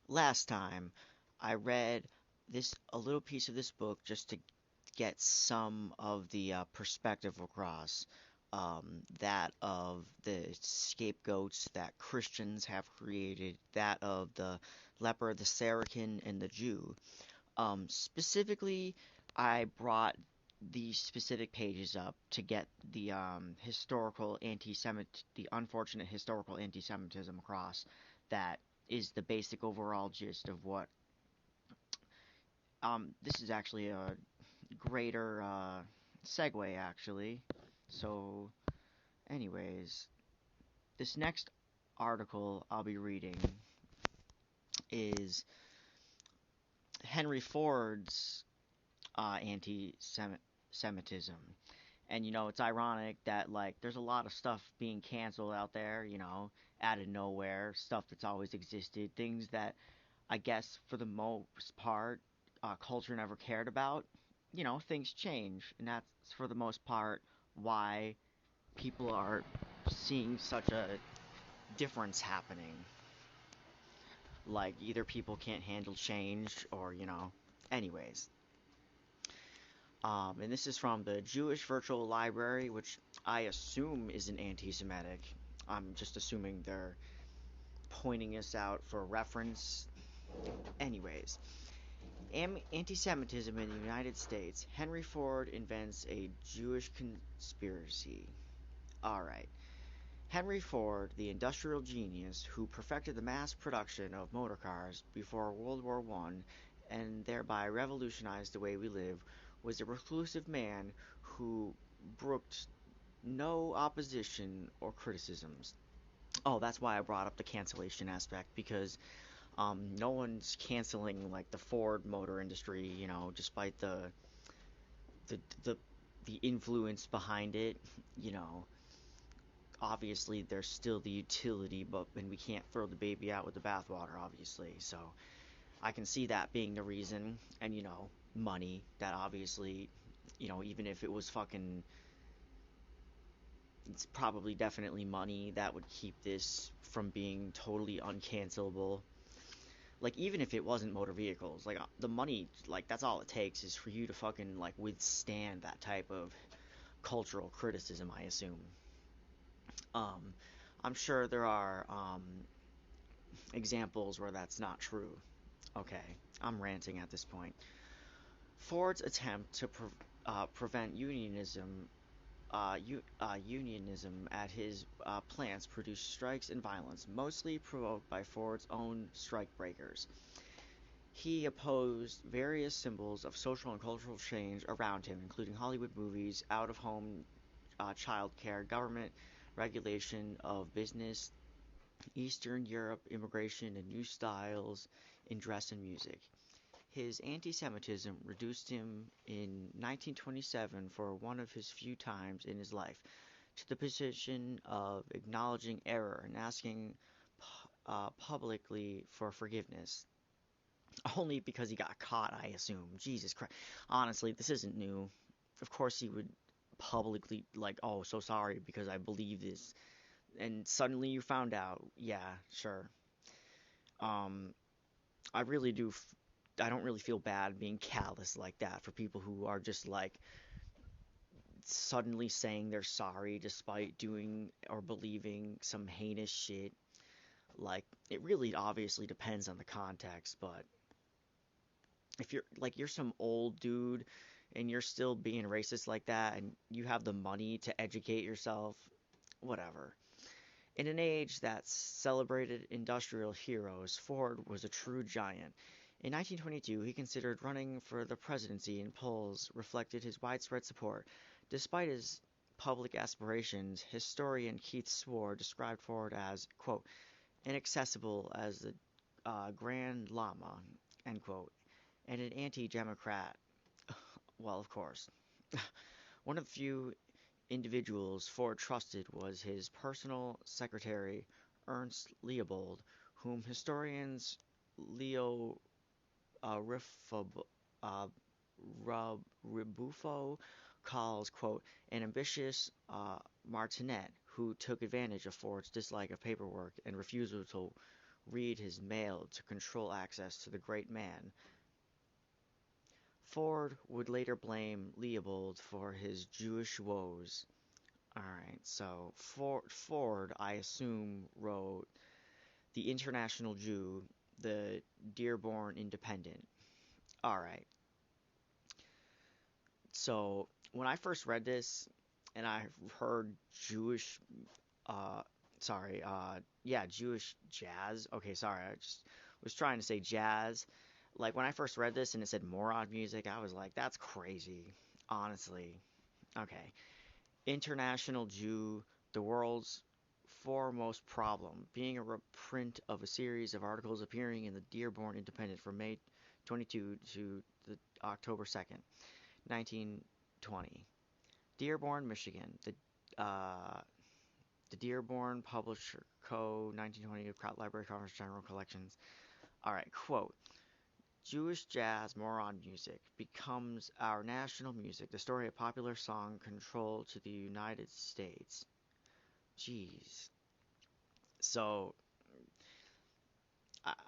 last time I read this a little piece of this book just to get some of the perspective across, that of the scapegoats that Christians have created, that of the leper, the Saracen, and the Jew. Specifically, I brought these specific pages up to get the the unfortunate historical anti-Semitism across. That is the basic overall gist of what. This is actually a greater segue, actually. So, anyways, this next article I'll be reading is Henry Ford's anti-Semitism. And it's ironic that like there's a lot of stuff being canceled out there, out of nowhere, stuff that's always existed, things that I guess for the most part culture never cared about. Things change, and that's for the most part why people are seeing such a difference happening. Like either people can't handle change or, anyways. And this is from the Jewish Virtual Library, which I assume is an anti-Semitic. I'm just assuming they're pointing us out for reference. Anyways, anti-Semitism in the United States. Henry Ford invents a Jewish conspiracy. Alright. Henry Ford, the industrial genius who perfected the mass production of motor cars before World War I and thereby revolutionized the way we live, was a reclusive man who brooked no opposition or criticisms. Oh, that's why I brought up the cancellation aspect, because no one's canceling like the Ford motor industry, despite the the the influence behind it, you know, obviously there's still the utility, but and we can't throw the baby out with the bathwater, obviously. So I can see that being the reason, and money. That obviously, even if it was fucking, it's probably definitely money that would keep this from being totally uncancelable. Like even if it wasn't motor vehicles, like the money, like that's all it takes is for you to fucking like withstand that type of cultural criticism, I assume. Um, I'm sure there are examples where that's not true. Okay, I'm ranting at this point. Ford's attempt to prevent unionism at his plants produced strikes and violence, mostly provoked by Ford's own strikebreakers. He opposed various symbols of social and cultural change around him, including Hollywood movies, out-of-home child care, government regulation of business, Eastern Europe immigration, and new styles in dress and music. His anti-Semitism reduced him in 1927 for one of his few times in his life to the position of acknowledging error and asking publicly for forgiveness. Only because he got caught, I assume. Jesus Christ. Honestly, this isn't new. Of course he would publicly, like, oh, so sorry because I believe this. And suddenly you found out. Yeah, sure. Um, I really do. I don't really feel bad being callous like that for people who are just like suddenly saying they're sorry despite doing or believing some heinous shit. Like, it really obviously depends on the context, but if you're some old dude and you're still being racist like that and you have the money to educate yourself, whatever. In an age that celebrated industrial heroes, Ford was a true giant. In 1922, he considered running for the presidency, and polls reflected his widespread support. Despite his public aspirations, historian Keith Swore described Ford as, quote, inaccessible as the Grand Lama, end quote, and an anti-democrat. Well, of course. One of the few individuals Ford trusted was his personal secretary, Ernst Leopold, whom historians Leo uh, Rebuffo calls, quote, an ambitious martinet who took advantage of Ford's dislike of paperwork and refusal to read his mail to control access to the great man. Ford would later blame Leopold for his Jewish woes. Alright, so Ford, I assume, wrote The International Jew, the Dearborn Independent. Alright, so when I first read this and I heard Jewish, uh, Jewish jazz. Okay, sorry, I just was trying to say jazz. Like when I first read this and it said moron music, I was like, that's crazy, honestly. Okay. International Jew, the world's foremost problem, being a reprint of a series of articles appearing in the Dearborn Independent from May 22 to the October 2nd, 1920. Dearborn, Michigan. The Dearborn Publisher Co. 1920 Kraut Library Conference General Collections. Alright, quote. Jewish jazz moron music becomes our national music, the story of popular song control to the United States. Jeez. So,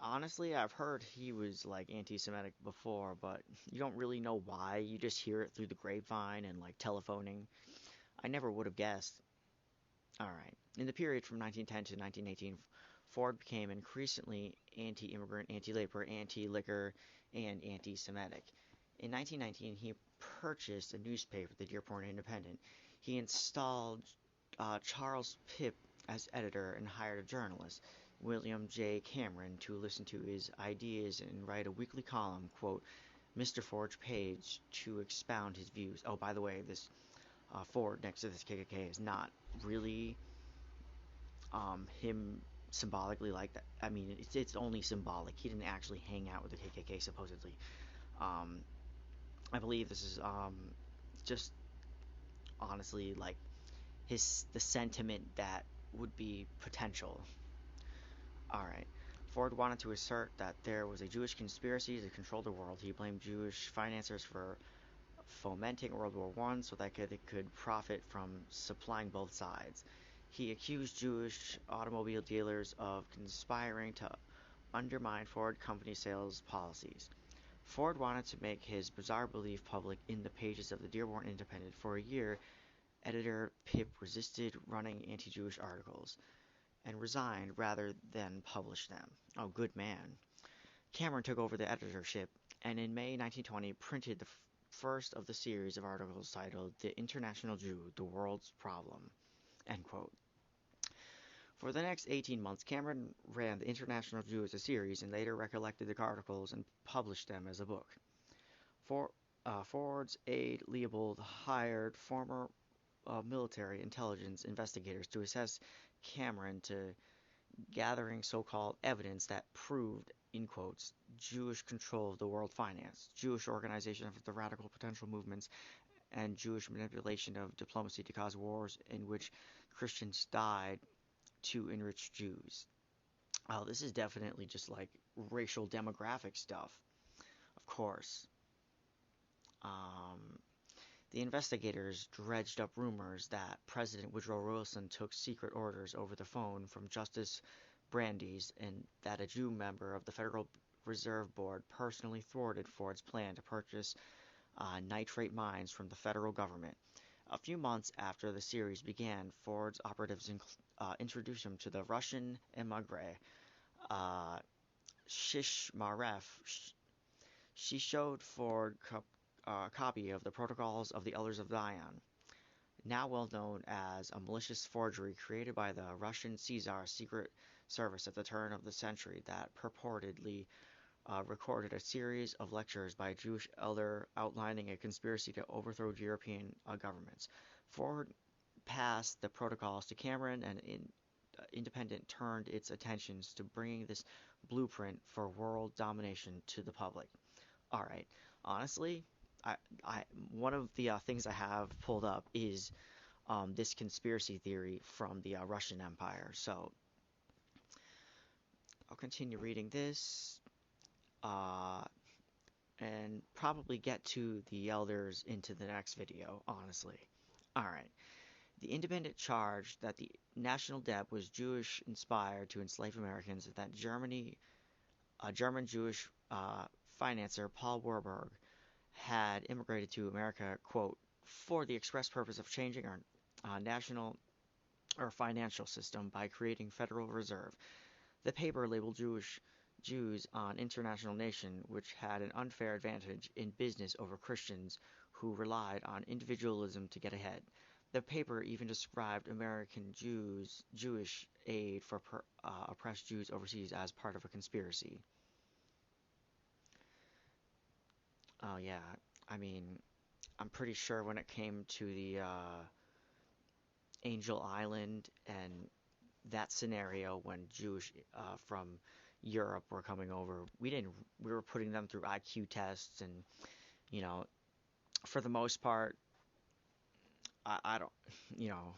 honestly, I've heard he was like anti-Semitic before, but you don't really know why. You just hear it through the grapevine and like telephoning. I never would have guessed. Alright. In the period from 1910 to 1918, Ford became increasingly anti-immigrant, anti-labor, anti-liquor, and anti-Semitic. In 1919, he purchased a newspaper, the Dearborn Independent. He installed Charles Pipp as editor and hired a journalist, William J. Cameron, to listen to his ideas and write a weekly column, quote, Mr. Ford's page, to expound his views. Oh, by the way, this Ford next to this KKK is not really him symbolically like that. I mean, it's only symbolic. He didn't actually hang out with the KKK supposedly. Um, I believe this is just honestly like the sentiment that would be potential. All right. Ford wanted to assert that there was a Jewish conspiracy to control the world. He blamed Jewish financiers for fomenting World War I so that they could profit from supplying both sides. He accused Jewish automobile dealers of conspiring to undermine Ford Company sales policies. Ford wanted to make his bizarre belief public in the pages of the Dearborn Independent. For a year, editor Pipp resisted running anti-Jewish articles and resigned rather than publish them. Oh, good man. Cameron took over the editorship and in May 1920 printed the first of the series of articles titled The International Jew, the World's Problem. End quote. For the next 18 months, Cameron ran The International Jew as a series and later recollected the articles and published them as a book. Ford's aide Leopold hired former military intelligence investigators to assess Cameron to gathering so-called evidence that proved, in quotes, Jewish control of the world finance, Jewish organization of the radical potential movements, and Jewish manipulation of diplomacy to cause wars in which Christians died to enrich Jews. Oh, this is definitely just like racial demographic stuff, of course. Um, the investigators dredged up rumors that President Woodrow Wilson took secret orders over the phone from Justice Brandeis and that a Jew member of the Federal Reserve Board personally thwarted Ford's plan to purchase nitrate mines from the federal government. A few months after the series began, Ford's operatives introduced him to the Russian emigre, uh, Shishmarev. She showed Ford a copy of the Protocols of the Elders of Zion, now well known as a malicious forgery created by the Russian Caesar Secret Service at the turn of the century that purportedly recorded a series of lectures by a Jewish elder outlining a conspiracy to overthrow European governments. Ford passed the protocols to Cameron, and Independent turned its attentions to bringing this blueprint for world domination to the public. All right, honestly, I one of the things I have pulled up is this conspiracy theory from the Russian Empire. So I'll continue reading this uh, and probably get to the elders into the next video, honestly. All right. The Independent charged that the national debt was Jewish inspired to enslave Americans, and that German Jewish financier Paul Warburg had immigrated to America, quote, for the express purpose of changing our national or financial system by creating Federal Reserve. The paper labeled Jews an international nation which had an unfair advantage in business over Christians who relied on individualism to get ahead. The paper even described American Jewish aid for oppressed Jews overseas as part of a conspiracy. Oh yeah, I mean, I'm pretty sure when it came to the Angel Island and that scenario when Jewish from Europe were coming over, we were putting them through IQ tests, and you know, for the most part, I don't, you know,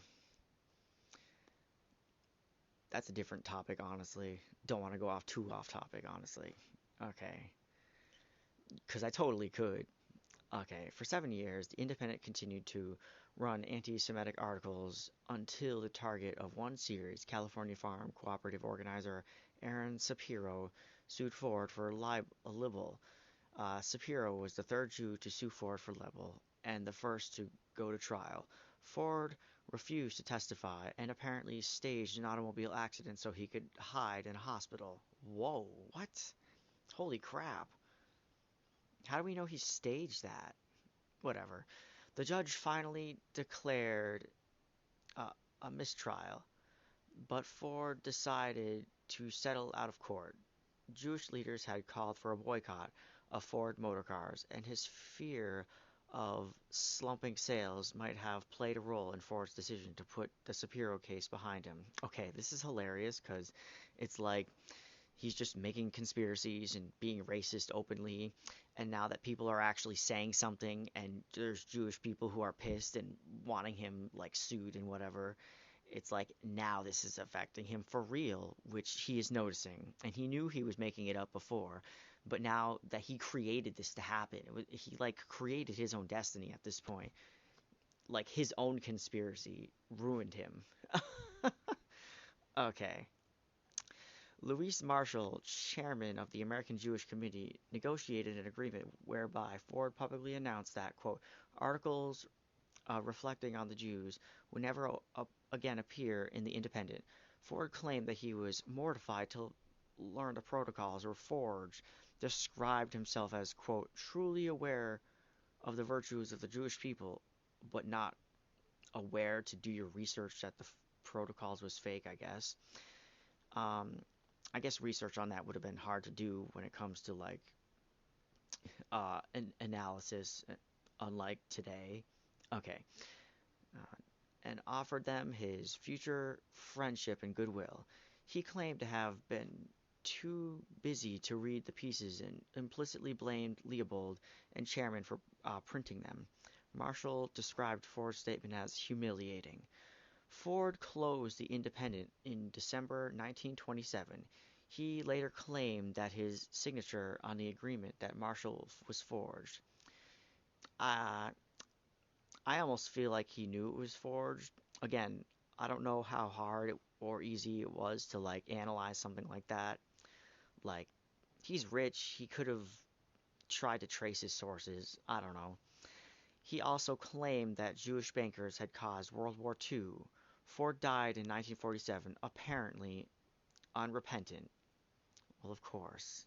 that's a different topic, honestly. Don't want to go off too off topic, honestly. Okay, because I totally could. Okay, for 7 years, The Independent continued to run anti-Semitic articles until the target of one series, California Farm Cooperative organizer Aaron Shapiro sued Ford for libel. Shapiro was the third Jew to sue Ford for libel and the first to go to trial. Ford refused to testify and apparently staged an automobile accident so he could hide in a hospital. Whoa, what? Holy crap. How do we know he staged that? Whatever. The judge finally declared uh, a mistrial, but Ford decided to settle out of court. Jewish leaders had called for a boycott of Ford motor cars, and his fear of slumping sales might have played a role in Ford's decision to put the Shapiro case behind him. Okay, this is hilarious because it's like he's just making conspiracies and being racist openly. And now that people are actually saying something, and there's Jewish people who are pissed and wanting him like sued and whatever, it's like now this is affecting him for real, which he is noticing. And he knew he was making it up before, but now that he created this to happen, he like created his own destiny at this point. Like his own conspiracy ruined him. Okay. Louis Marshall, chairman of the American Jewish Committee, negotiated an agreement whereby Ford publicly announced that, quote, articles reflecting on the Jews would never again appear in the Independent. Ford claimed that he was mortified to learn the protocols were forged, described himself as, quote, truly aware of the virtues of the Jewish people, but not aware to do your research that the protocols was fake, I guess. Um, I guess research on that would have been hard to do when it comes to like an analysis, unlike today. Okay, uh, and offered them his future friendship and goodwill. He claimed to have been too busy to read the pieces and implicitly blamed Leopold and Chairman for printing them. Marshall described Ford's statement as humiliating. Ford closed the Independent in December 1927. He later claimed that his signature on the agreement that Marshall was forged. Uh, I almost feel like he knew it was forged. Again, I don't know how hard or easy it was to like analyze something like that. Like, he's rich. He could have tried to trace his sources. I don't know. He also claimed that Jewish bankers had caused World War II. Ford died in 1947, apparently unrepentant. Well, of course.